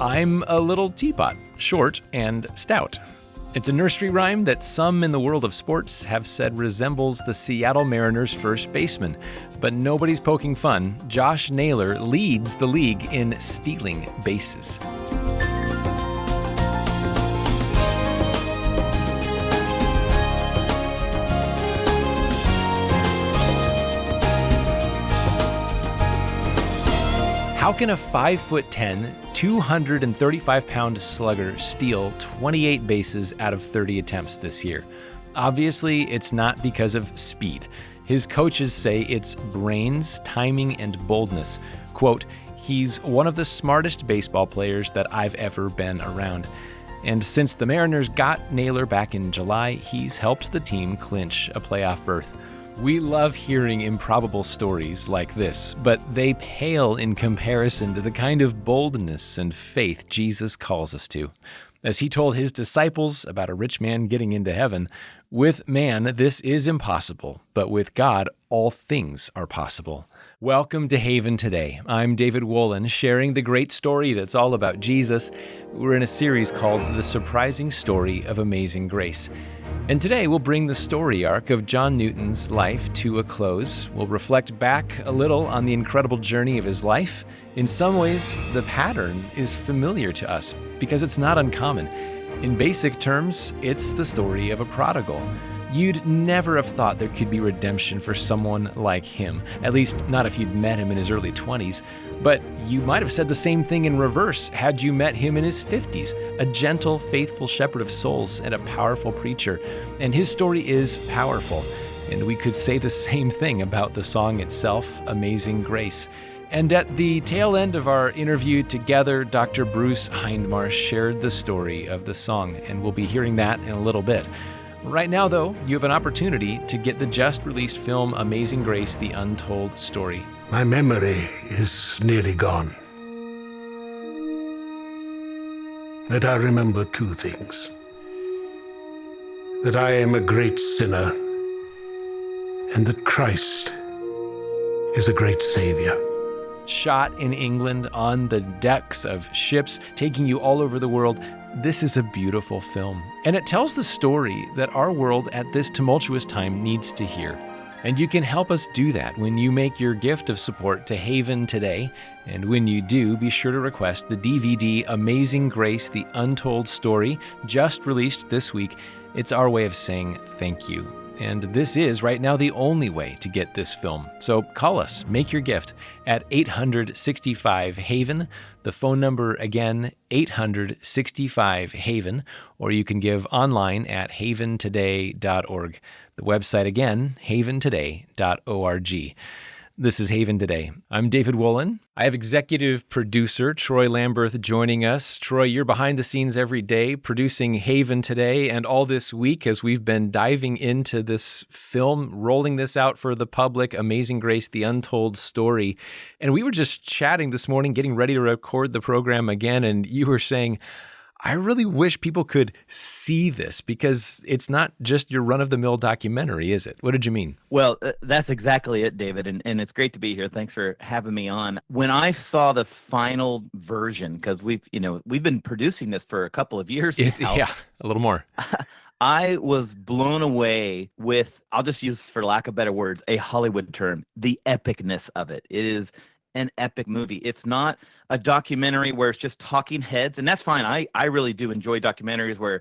I'm a little teapot, short and stout. It's a nursery rhyme that some in the world of sports have said resembles the Seattle Mariners' first baseman. But nobody's poking fun. Josh Naylor leads the league in stealing bases. How can a 5'10", 235-pound slugger steal 28 bases out of 30 attempts this year? Obviously, it's not because of speed. His coaches say it's brains, timing, and boldness. Quote, "He's one of the smartest baseball players that I've ever been around." And since the Mariners got Naylor back in July, he's helped the team clinch a playoff berth. We love hearing improbable stories like this, but they pale in comparison to the kind of boldness and faith Jesus calls us to. As he told his disciples about a rich man getting into heaven, "With man, this is impossible, but with God, all things are possible." Welcome to Haven Today. I'm David Wollen, sharing the great story that's all about Jesus. We're in a series called The Surprising Story of Amazing Grace. And today we'll bring the story arc of John Newton's life to a close. We'll reflect back a little on the incredible journey of his life. In some ways, the pattern is familiar to us because it's not uncommon. In basic terms, it's the story of a prodigal. You'd never have thought there could be redemption for someone like him, at least not if you'd met him in his early 20s. But you might have said the same thing in reverse had you met him in his 50s, a gentle, faithful shepherd of souls and a powerful preacher. And his story is powerful. And we could say the same thing about the song itself, Amazing Grace. And at the tail end of our interview together, Dr. Bruce Hindmarsh shared the story of the song, and we'll be hearing that in a little bit. Right now, though, you have an opportunity to get the just-released film Amazing Grace, The Untold Story. My memory is nearly gone. But I remember two things. That I am a great sinner, and that Christ is a great Savior. Shot in England on the decks of ships, taking you all over the world, this is a beautiful film. And it tells the story that our world at this tumultuous time needs to hear. And you can help us do that when you make your gift of support to Haven today. And when you do, be sure to request the DVD Amazing Grace, The Untold Story, just released this week. It's our way of saying thank you. And this is, right now, the only way to get this film. So call us, make your gift at 865-HAVEN. The phone number, again, 865-HAVEN. Or you can give online at haventoday.org. The website, again, haventoday.org. This is Haven Today. I'm David Wollen. I have executive producer Troy Lamberth joining us. Troy, you're behind the scenes every day producing Haven Today and all this week as we've been diving into this film, rolling this out for the public, Amazing Grace, The Untold Story. And we were just chatting this morning, getting ready to record the program again, and you were saying, I really wish people could see this because it's not just your run-of-the-mill documentary, is it? What did you mean? Well, that's exactly it, David, and it's great to be here. Thanks for having me on. When I saw the final version, because we've been producing this for a couple of years now. Yeah, a little more. I was blown away with, I'll just use, for lack of better words, a Hollywood term, the epicness of it. It is an epic movie. It's not a documentary where it's just talking heads, and that's fine. I really do enjoy documentaries where,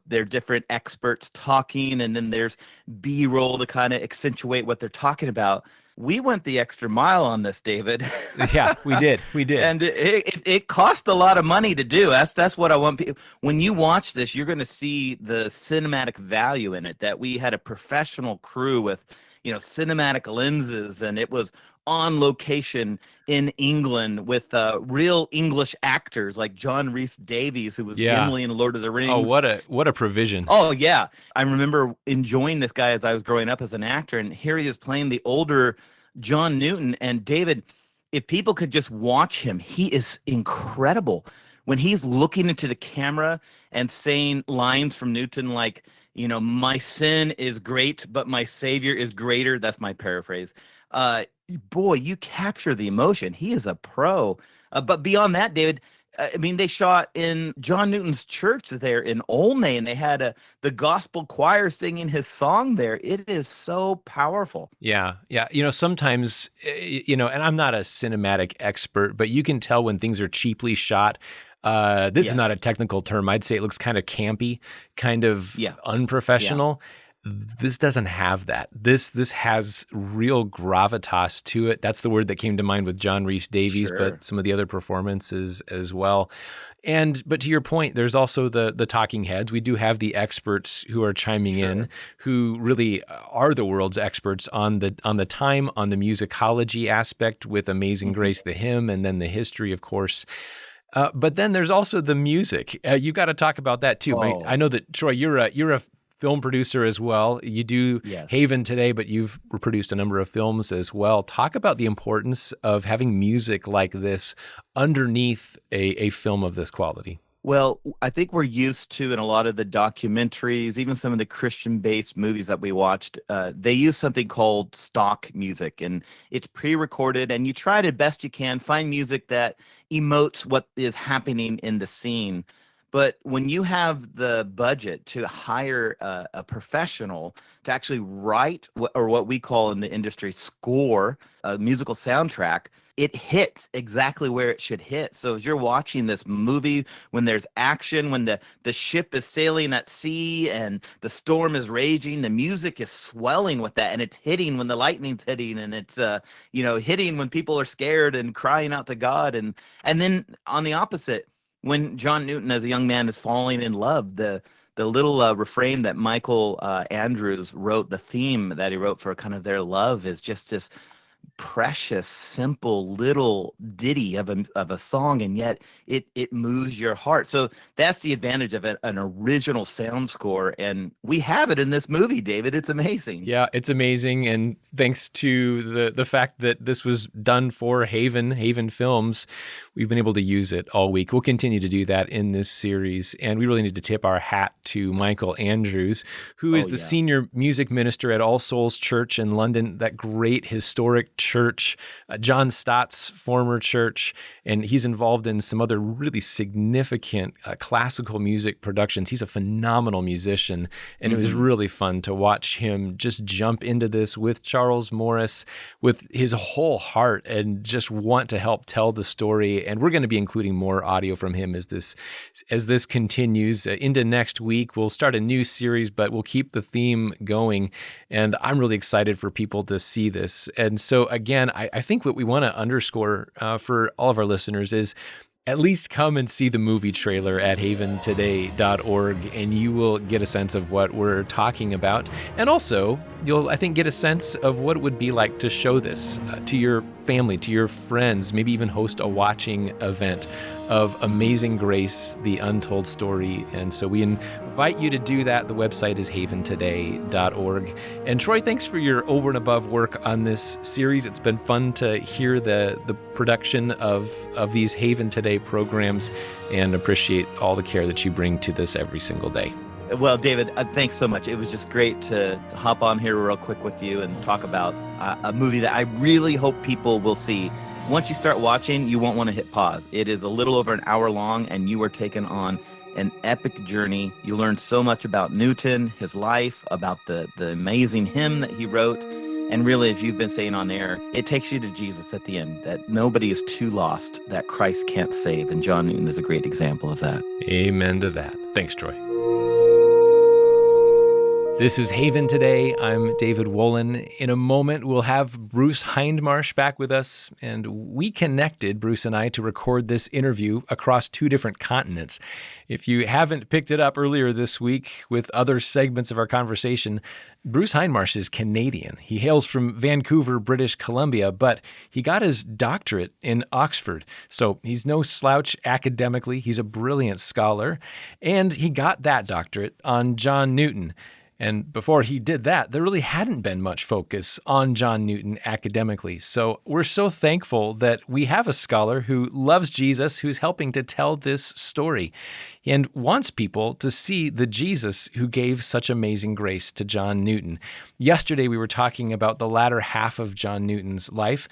they're different experts talking, and then there's B-roll to kind of accentuate what they're talking about. We went the extra mile on this, David. Yeah, we did. And it cost a lot of money to do. That's what I want people. When you watch this, you're going to see the cinematic value in it, that we had a professional crew with, cinematic lenses, and it was on location in England with real English actors like John Rhys Davies, who was Gimli in Lord of the Rings. Oh, what a provision. Oh, yeah. I remember enjoying this guy as I was growing up as an actor, and here he is playing the older John Newton. And David, if people could just watch him, he is incredible. When he's looking into the camera and saying lines from Newton like, my sin is great, but my Savior is greater. That's my paraphrase. Boy, you capture the emotion. He is a pro. But beyond that, David, I mean, they shot in John Newton's church there in Olney, and they had the gospel choir singing his song there. It is so powerful. Yeah, yeah. Sometimes, and I'm not a cinematic expert, but you can tell when things are cheaply shot. This is not a Yes. technical term. I'd say it looks kind of campy, kind of Yeah. unprofessional. This doesn't have that. This has real gravitas to it. That's the word that came to mind with John Rhys Davies, Sure. but some of the other performances as well. But to your point, there's also the talking heads. We do have the experts who are chiming in, who really are the world's experts on the time, on the musicology aspect with Amazing Grace, the hymn, and then the history, of course. But then there's also the music. You got to talk about that too. Oh. I know that Troy, you're a film producer as well. You do Yes. Haven Today, but you've produced a number of films as well. Talk about the importance of having music like this underneath a film of this quality. Well, I think we're used to in a lot of the documentaries, even some of the Christian-based movies that we watched, they use something called stock music, and it's pre-recorded, and you try to best you can find music that emotes what is happening in the scene. But when you have the budget to hire a professional to actually write what we call in the industry score, a musical soundtrack, it hits exactly where it should hit. So as you're watching this movie, when there's action, when the ship is sailing at sea and the storm is raging, the music is swelling with that, and it's hitting when the lightning's hitting, and it's hitting when people are scared and crying out to God, and then on the opposite, when John Newton as a young man is falling in love, the little refrain that Michael Andrews wrote, the theme that he wrote for kind of their love, is just this precious, simple little ditty of a song, and yet it moves your heart. So that's the advantage of an original sound score, and we have it in this movie, David. It's amazing. Yeah, it's amazing, and thanks to the fact that this was done for Haven Films, we've been able to use it all week. We'll continue to do that in this series, and we really need to tip our hat to Michael Andrews, who is the senior music minister at All Souls Church in London, that great historic church, John Stott's former church, and he's involved in some other really significant classical music productions. He's a phenomenal musician, and it was really fun to watch him just jump into this with Charles Morris with his whole heart and just want to help tell the story. And we're going to be including more audio from him as this continues into next week. We'll start a new series, but we'll keep the theme going, and I'm really excited for people to see this. And so again, I think what we want to underscore for all of our listeners is at least come and see the movie trailer at haventoday.org, and you will get a sense of what we're talking about. And also, you'll, I think, get a sense of what it would be like to show this to your family, to your friends, maybe even host a watching event of Amazing Grace, the untold story. And so we invite you to do that. The website is haventoday.org. And Troy, thanks for your over and above work on this series. It's been fun to hear the production of these Haven Today programs, and appreciate all the care that you bring to this every single day. Well, David, thanks so much. It was just great to hop on here real quick with you and talk about a movie that I really hope people will see. Once you start watching, you won't want to hit pause. It is a little over an hour long, and you are taken on an epic journey. You learn so much about Newton, his life, about the amazing hymn that he wrote. And really, as you've been saying on air, it takes you to Jesus at the end, that nobody is too lost, that Christ can't save. And John Newton is a great example of that. Amen to that. Thanks, Troy. This is Haven Today. I'm David Wollen. In a moment, we'll have Bruce Hindmarsh back with us, and we connected, Bruce and I, to record this interview across 2 different continents. If you haven't picked it up earlier this week with other segments of our conversation, Bruce Hindmarsh is Canadian. He hails from Vancouver, British Columbia, but he got his doctorate in Oxford. So he's no slouch academically. He's a brilliant scholar, and he got that doctorate on John Newton. And before he did that, there really hadn't been much focus on John Newton academically. So we're so thankful that we have a scholar who loves Jesus, who's helping to tell this story and wants people to see the Jesus who gave such amazing grace to John Newton. Yesterday, we were talking about the latter half of John Newton's life.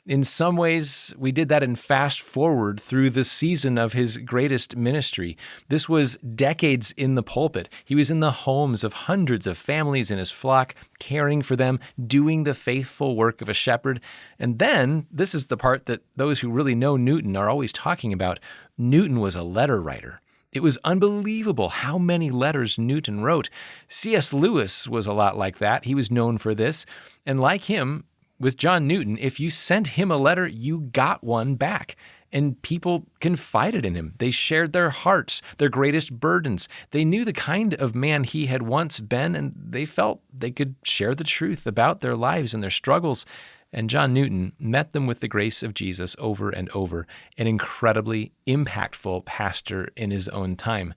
In some ways, we did that in fast forward through the season of his greatest ministry. This was decades in the pulpit. He was in the homes of hundreds of families in his flock, caring for them, doing the faithful work of a shepherd. And then, this is the part that those who really know Newton are always talking about. Newton was a letter writer. It was unbelievable how many letters Newton wrote. C.S. Lewis was a lot like that. He was known for this. And like him, with John Newton, if you sent him a letter, you got one back. And people confided in him. They shared their hearts, their greatest burdens. They knew the kind of man he had once been, and they felt they could share the truth about their lives and their struggles. And John Newton met them with the grace of Jesus over and over, an incredibly impactful pastor in his own time.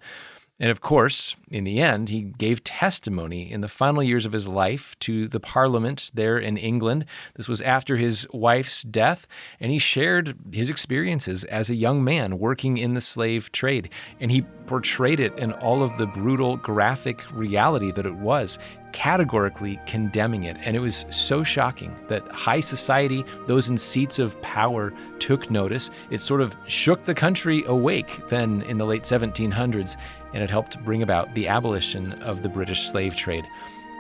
And of course, in the end, he gave testimony in the final years of his life to the Parliament there in England. This was after his wife's death, and he shared his experiences as a young man working in the slave trade. And he portrayed it in all of the brutal, graphic reality that it was, categorically condemning it. And it was so shocking that high society, those in seats of power, took notice. It sort of shook the country awake then in the late 1700s, and it helped bring about the abolition of the British slave trade.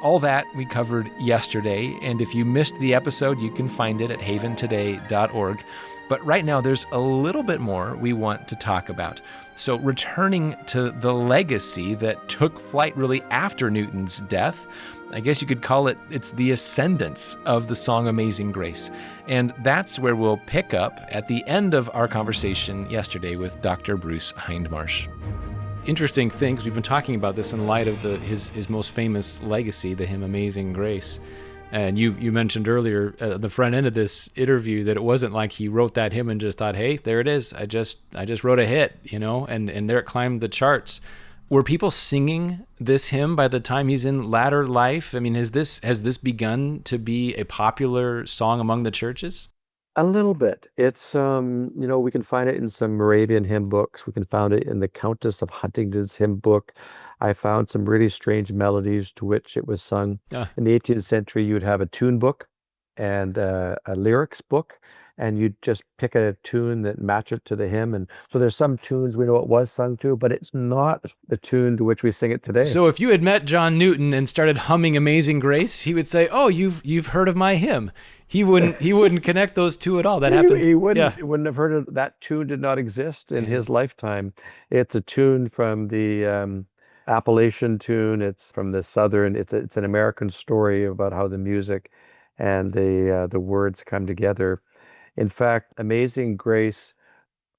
All that we covered yesterday, and if you missed the episode, you can find it at haventoday.org. But right now, there's a little bit more we want to talk about. So returning to the legacy that took flight really after Newton's death, I guess you could call it's the ascendance of the song Amazing Grace. And that's where we'll pick up at the end of our conversation yesterday with Dr. Bruce Hindmarsh. Interesting thing, because we've been talking about this in light of his most famous legacy, the hymn Amazing Grace. And you mentioned earlier the front end of this interview that it wasn't like he wrote that hymn and just thought, hey, there it is. I just wrote a hit, and there it climbed the charts. Were people singing this hymn by the time he's in latter life? I mean, has this begun to be a popular song among the churches? A little bit. It's, we can find it in some Moravian hymn books. We can find it in the Countess of Huntingdon's hymn book. I found some really strange melodies to which it was sung. In the 18th century, you would have a tune book and a lyrics book, and you'd just pick a tune that matched it to the hymn. And so there's some tunes we know it was sung to, but it's not the tune to which we sing it today. So if you had met John Newton and started humming Amazing Grace, he would say, "Oh, you've heard of my hymn." He wouldn't connect those two at all. That happened. He wouldn't have heard of that tune. Did not exist in his lifetime. It's a tune from the Appalachian tune. It's from the Southern. It's an American story about how the music and the words come together. In fact, Amazing Grace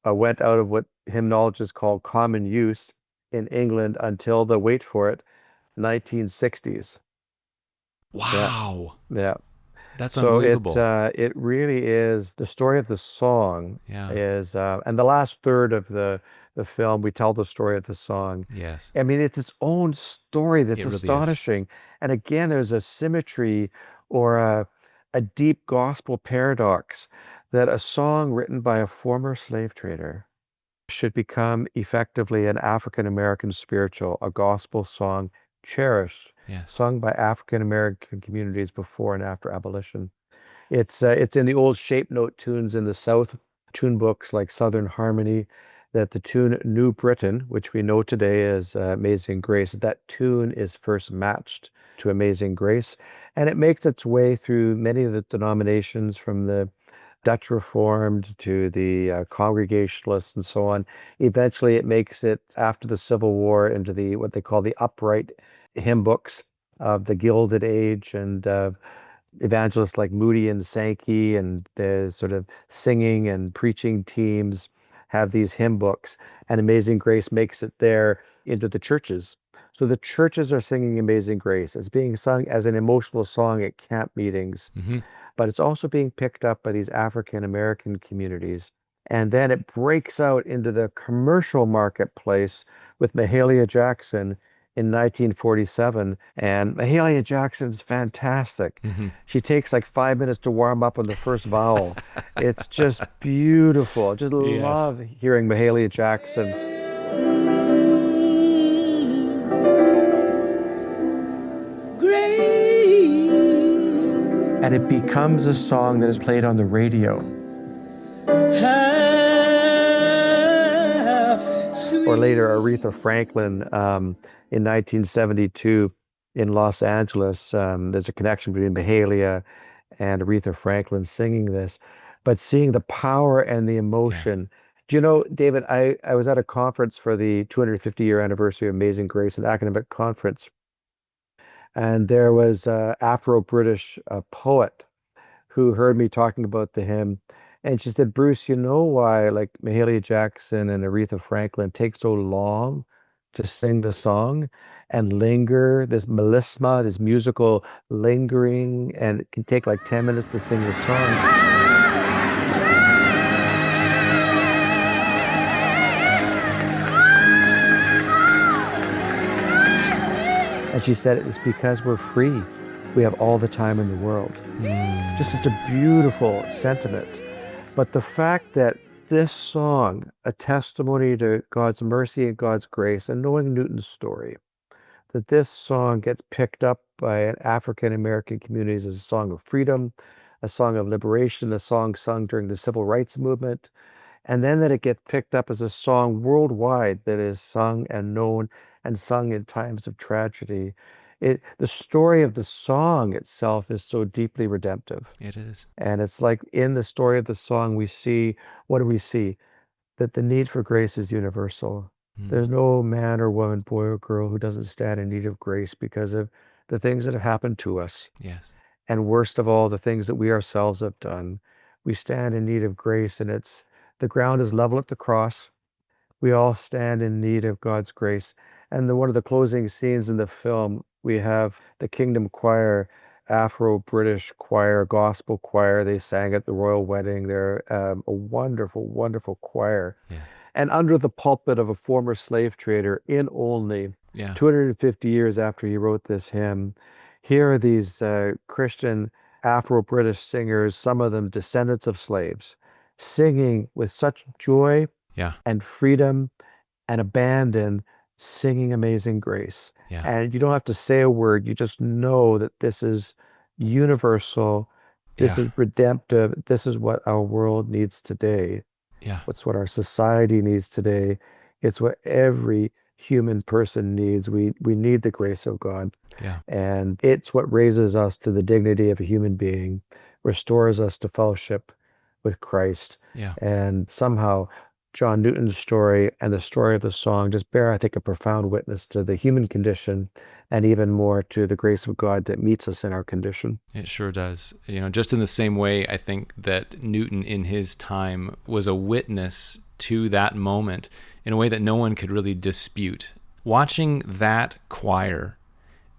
went out of what hymnologists call common use in England until the, wait for it, 1960s. Wow. Yeah. That's unbelievable. So it really is, the story of the song is, and the last third of the film, we tell the story of the song. Yes. I mean, it's its own story that's really astonishing. And again, there's a symmetry or a deep gospel paradox that a song written by a former slave trader should become effectively an African-American spiritual, a gospel song cherished, sung by African-American communities before and after abolition. It's in the old shape note tunes in the South, tune books like Southern Harmony, that the tune New Britain, which we know today as Amazing Grace, that tune is first matched to Amazing Grace. And it makes its way through many of the denominations, from the Dutch Reformed to the Congregationalists and so on. Eventually it makes it, after the Civil War, into the what they call the upright hymn books of the Gilded Age, and evangelists like Moody and Sankey and the sort of singing and preaching teams have these hymn books, and Amazing Grace makes it there into the churches. So the churches are singing Amazing Grace. It's being sung as an emotional song at camp meetings, but it's also being picked up by these African-American communities. And then it breaks out into the commercial marketplace with Mahalia Jackson in 1947. And Mahalia Jackson's fantastic. She takes like 5 minutes to warm up on the first vowel. It's just beautiful. I just love hearing Mahalia Jackson. And it becomes a song that is played on the radio. Or later, Aretha Franklin in 1972 in Los Angeles. There's a connection between Mahalia and Aretha Franklin singing this, but seeing the power and the emotion. Do you know, David, I was at a conference for the 250-year anniversary of Amazing Grace, an academic conference, and there was an Afro-British poet who heard me talking about the hymn. And she said, Bruce, you know why like Mahalia Jackson and Aretha Franklin take so long to sing the song and linger, this melisma, this musical lingering, and it can take like 10 minutes to sing the song. And she said, it's because we're free. We have all the time in the world. Just such a beautiful sentiment. But the fact that this song, a testimony to God's mercy and God's grace, and knowing Newton's story, that this song gets picked up by African American communities as a song of freedom, a song of liberation, a song sung during the civil rights movement, and then that it gets picked up as a song worldwide that is sung and known and sung in times of tragedy. The story of the song itself is so deeply redemptive. It is. And it's like in the story of the song, we see, what do we see? That the need for grace is universal. There's no man or woman, boy or girl who doesn't stand in need of grace because of the things that have happened to us. Yes. And worst of all, the things that we ourselves have done. We stand in need of grace, and the ground is level at the cross. We all stand in need of God's grace. And one of the closing scenes in the film, we have the Kingdom Choir, Afro-British choir, gospel choir. They sang at the royal wedding. They're a wonderful, wonderful choir. Yeah. And under the pulpit of a former slave trader in Olney, 250 years after he wrote this hymn, here are these Christian Afro-British singers, some of them descendants of slaves, singing with such joy and freedom and abandon, singing Amazing Grace. And you don't have to say a word. You just know that this is universal. This is redemptive. This is what our world needs today. It's what our society needs today. It's what every human person needs. We need the grace of God. And it's what raises us to the dignity of a human being, restores us to fellowship with Christ. And somehow John Newton's story and the story of the song just bear, I think, a profound witness to the human condition and even more to the grace of God that meets us in our condition. It sure does. You know, just in the same way, I think that Newton in his time was a witness to that moment in a way that no one could really dispute. Watching that choir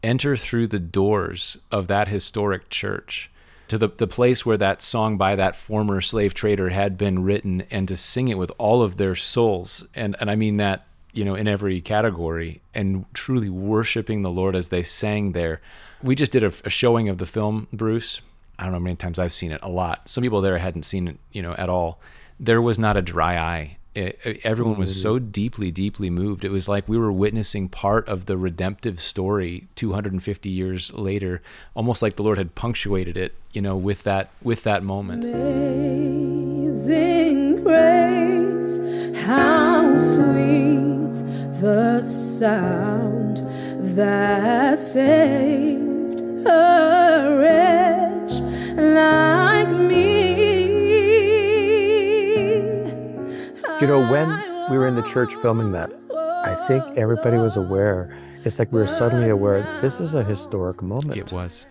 enter through the doors of that historic church to the place where that song by that former slave trader had been written, and to sing it with all of their souls. And I mean that, you know, in every category, and truly worshiping the Lord as they sang there. We just did a showing of the film, Bruce. I don't know how many times I've seen it, a lot. Some people there hadn't seen it, you know, at all. There was not a dry eye. Everyone was so deeply, deeply moved. It was like we were witnessing part of the redemptive story 250 years later, almost like the Lord had punctuated it, you know, with that moment. Amazing grace, how sweet the sound that saved a wretch like me. You know, when we were in the church filming that, I think everybody was aware. It's like we were suddenly aware this is a historic moment. It was.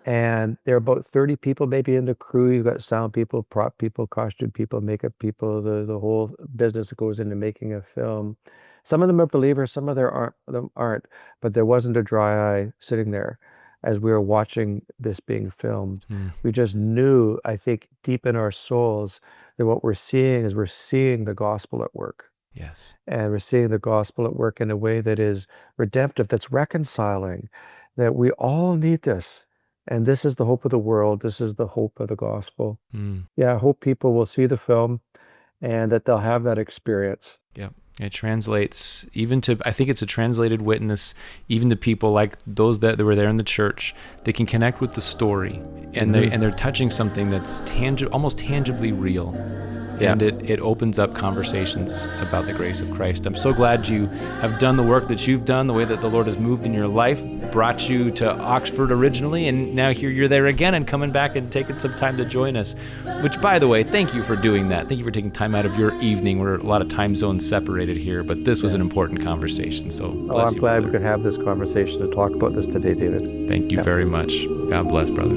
And there are about 30 people maybe in the crew. You've got sound people, prop people, costume people, makeup people, the whole business that goes into making a film. Some of them are believers, some of them aren't. But there wasn't a dry eye sitting there as we were watching this being filmed. We just knew, I think, deep in our souls that what we're seeing is we're seeing the gospel at work. Yes. And we're seeing the gospel at work in a way that is redemptive, that's reconciling, that we all need this. And this is the hope of the world. This is the hope of the gospel. Yeah, I hope people will see the film and that they'll have that experience. Yep. It translates even to, I think it's a translated witness, even to people like those that were there in the church. They can connect with the story, and they're touching something that's almost tangibly real. and it opens up conversations about the grace of Christ. I'm so glad you have done the work that you've done, the way that the Lord has moved in your life, brought you to Oxford originally, and now here you're there again and coming back and taking some time to join us. Which, by the way, thank you for doing that. Thank you for taking time out of your evening. We're a lot of time zones separated here, but this was an important conversation, so bless I'm you, glad brother. we could have this conversation to talk about this today, David. Thank you very much. God bless, brother.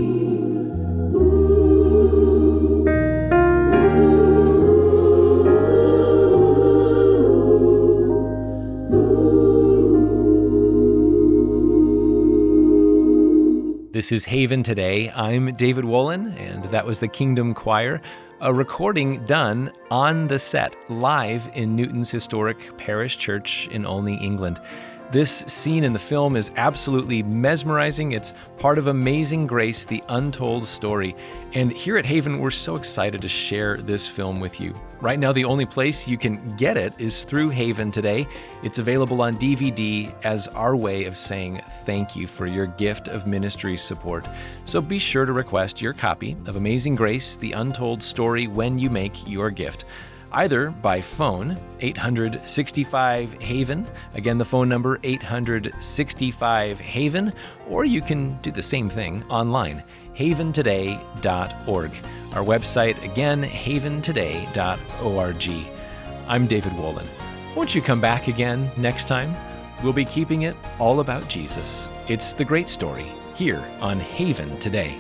This is Haven Today. I'm David Wollen, and that was the Kingdom Choir, a recording done on the set, live in Newton's historic parish church in Olney, England. This scene in the film is absolutely mesmerizing. It's part of Amazing Grace, the untold story. And here at Haven, we're so excited to share this film with you. Right now, the only place you can get it is through Haven Today. It's available on DVD as our way of saying thank you for your gift of ministry support. So be sure to request your copy of Amazing Grace, the untold story when you make your gift. Either by phone, 865-HAVEN. Again, the phone number, 865-HAVEN. Or you can do the same thing online, haventoday.org. Our website, again, haventoday.org. I'm David Wollen. Won't you come back again next time? We'll be keeping it all about Jesus. It's the great story here on Haven Today.